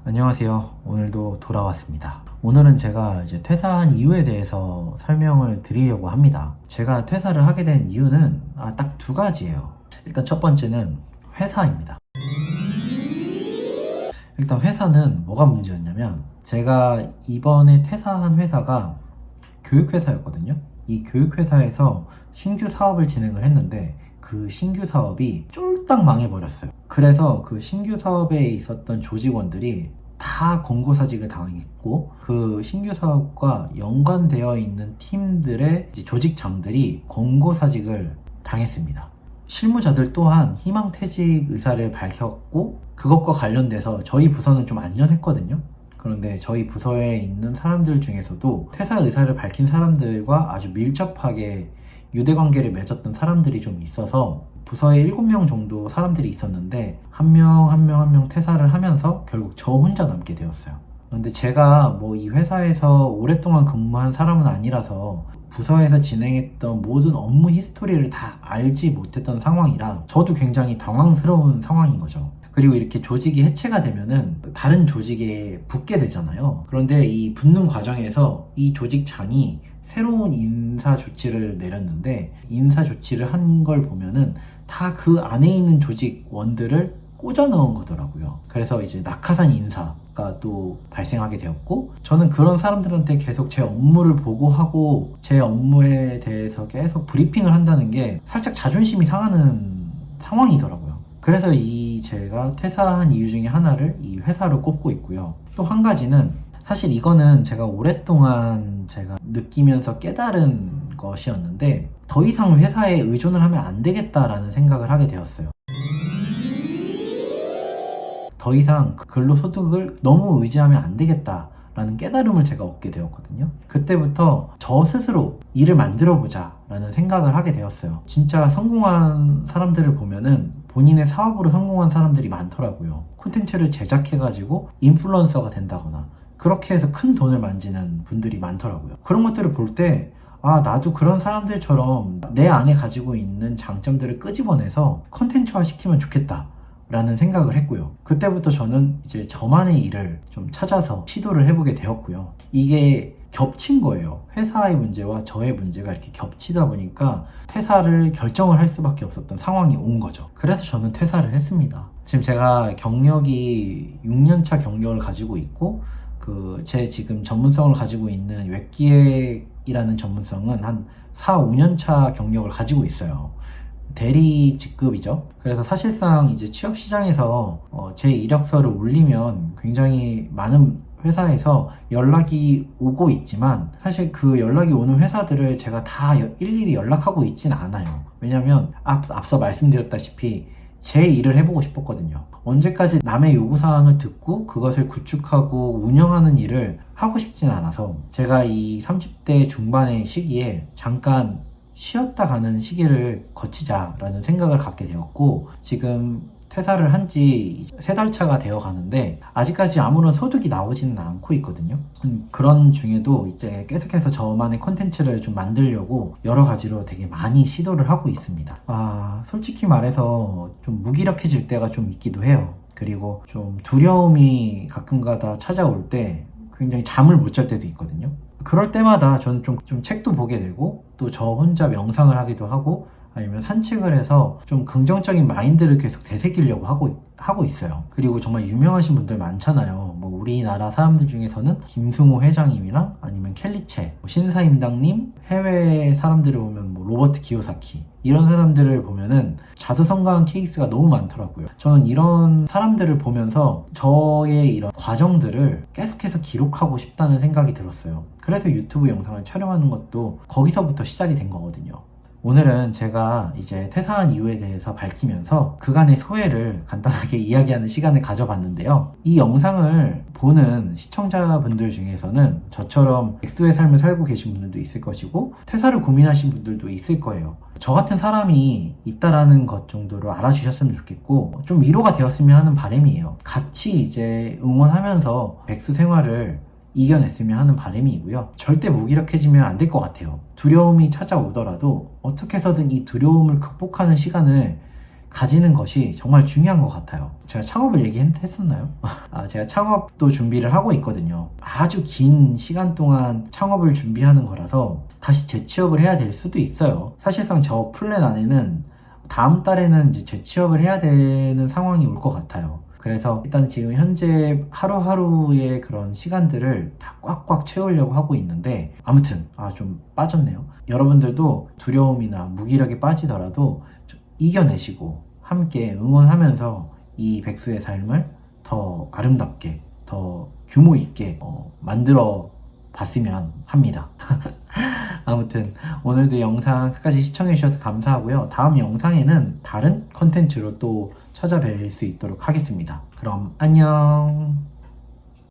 안녕하세요. 오늘도 돌아왔습니다. 오늘은 제가 이제 퇴사한 이유에 대해서 설명을 드리려고 합니다. 제가 퇴사를 하게 된 이유는 딱 두 가지예요. 일단 첫 번째는 회사입니다. 일단 회사는 뭐가 문제였냐면 제가 이번에 퇴사한 회사가 교육회사였거든요. 이 교육회사에서 신규 사업을 진행을 했는데 그 신규 사업이 쫄딱 망해버렸어요. 그래서 그 신규 사업에 있었던 조직원들이 다 권고사직을 당했고, 그 신규 사업과 연관되어 있는 팀들의 조직장들이 권고사직을 당했습니다. 실무자들 또한 희망퇴직 의사를 밝혔고, 그것과 관련돼서 저희 부서는 좀 안전했거든요. 그런데 저희 부서에 있는 사람들 중에서도 퇴사 의사를 밝힌 사람들과 아주 밀접하게 유대관계를 맺었던 사람들이 좀 있어서 부서에 7명 정도 사람들이 있었는데 한 명 퇴사를 하면서 결국 저 혼자 남게 되었어요. 그런데 제가 뭐 이 회사에서 오랫동안 근무한 사람은 아니라서 부서에서 진행했던 모든 업무 히스토리를 다 알지 못했던 상황이라 저도 굉장히 당황스러운 상황인 거죠. 그리고 이렇게 조직이 해체가 되면은 다른 조직에 붙게 되잖아요. 그런데 이 붙는 과정에서 이 조직장이 새로운 인사 조치를 내렸는데, 인사 조치를 한 걸 보면은 다 그 안에 있는 조직원들을 꽂아 넣은 거더라고요. 그래서 이제 낙하산 인사가 또 발생하게 되었고, 저는 그런 사람들한테 계속 제 업무를 보고하고 제 업무에 대해서 계속 브리핑을 한다는 게 살짝 자존심이 상하는 상황이더라고요. 그래서 제가 퇴사한 이유 중에 하나를 이 회사로 꼽고 있고요. 또 한 가지는 사실 이거는 제가 오랫동안 제가 느끼면서 깨달은 것이었는데, 더 이상 회사에 의존을 하면 안 되겠다라는 생각을 하게 되었어요. 더 이상 근로소득을 너무 의지하면 안 되겠다라는 깨달음을 제가 얻게 되었거든요. 그때부터 저 스스로 일을 만들어보자 라는 생각을 하게 되었어요. 진짜 성공한 사람들을 보면은 본인의 사업으로 성공한 사람들이 많더라고요. 콘텐츠를 제작해가지고 인플루언서가 된다거나 그렇게 해서 큰 돈을 만지는 분들이 많더라고요. 그런 것들을 볼 때 나도 그런 사람들처럼 내 안에 가지고 있는 장점들을 끄집어내서 컨텐츠화 시키면 좋겠다 라는 생각을 했고요. 그때부터 저는 이제 저만의 일을 좀 찾아서 시도를 해보게 되었고요. 이게 겹친 거예요. 회사의 문제와 저의 문제가 이렇게 겹치다 보니까 퇴사를 결정을 할 수밖에 없었던 상황이 온 거죠. 그래서 저는 퇴사를 했습니다. 지금 제가 경력이 6년차 경력을 가지고 있고, 제 지금 전문성을 가지고 있는 웹기획이라는 전문성은 한 4, 5년차 경력을 가지고 있어요. 대리 직급이죠. 그래서 사실상 이제 취업 시장에서 제 이력서를 올리면 굉장히 많은 회사에서 연락이 오고 있지만, 사실 그 연락이 오는 회사들을 제가 다 일일이 연락하고 있진 않아요. 왜냐면 앞서 말씀드렸다시피 제 일을 해보고 싶었거든요. 언제까지 남의 요구사항을 듣고 그것을 구축하고 운영하는 일을 하고 싶진 않아서 제가 이 30대 중반의 시기에 잠깐 쉬었다 가는 시기를 거치자라는 생각을 갖게 되었고, 지금 퇴사를 한 지 3달 차가 되어 가는데 아직까지 아무런 소득이 나오지는 않고 있거든요. 그런 중에도 이제 계속해서 저만의 콘텐츠를 좀 만들려고 여러 가지로 되게 많이 시도를 하고 있습니다. 솔직히 말해서 좀 무기력해질 때가 좀 있기도 해요. 그리고 좀 두려움이 가끔가다 찾아올 때 굉장히 잠을 못 잘 때도 있거든요. 그럴 때마다 저는 좀 책도 보게 되고, 또 저 혼자 명상을 하기도 하고, 아니면 산책을 해서 좀 긍정적인 마인드를 계속 되새기려고 하고 있어요. 그리고 정말 유명하신 분들 많잖아요. 뭐 우리나라 사람들 중에서는 김승호 회장님이랑 아니면 켈리체, 신사임당님, 해외 사람들을 보면 뭐 로버트 기요사키, 이런 사람들을 보면은 자수성가한 케이스가 너무 많더라고요. 저는 이런 사람들을 보면서 저의 이런 과정들을 계속해서 기록하고 싶다는 생각이 들었어요. 그래서 유튜브 영상을 촬영하는 것도 거기서부터 시작이 된 거거든요. 오늘은 제가 이제 퇴사한 이유에 대해서 밝히면서 그간의 소회를 간단하게 이야기하는 시간을 가져봤는데요. 이 영상을 보는 시청자분들 중에서는 저처럼 백수의 삶을 살고 계신 분들도 있을 것이고, 퇴사를 고민하신 분들도 있을 거예요. 저 같은 사람이 있다라는 것 정도로 알아주셨으면 좋겠고, 좀 위로가 되었으면 하는 바람이에요. 같이 이제 응원하면서 백수 생활을 이겨냈으면 하는 바람이고요. 절대 무기력해지면 안 될 것 같아요. 두려움이 찾아오더라도 어떻게 해서든 이 두려움을 극복하는 시간을 가지는 것이 정말 중요한 것 같아요. 제가 창업을 얘기했었나요? 제가 창업도 준비를 하고 있거든요. 아주 긴 시간 동안 창업을 준비하는 거라서 다시 재취업을 해야 될 수도 있어요. 사실상 저 플랜 안에는 다음 달에는 이제 재취업을 해야 되는 상황이 올 것 같아요. 그래서 일단 지금 현재 하루하루의 그런 시간들을 다 꽉꽉 채우려고 하고 있는데, 아무튼 좀 빠졌네요. 여러분들도 두려움이나 무기력에 빠지더라도 좀 이겨내시고 함께 응원하면서 이 백수의 삶을 더 아름답게, 더 규모 있게 만들어 봤으면 합니다. 아무튼 오늘도 영상 끝까지 시청해 주셔서 감사하고요. 다음 영상에는 다른 컨텐츠로 또 찾아뵐 수 있도록 하겠습니다. 그럼 안녕.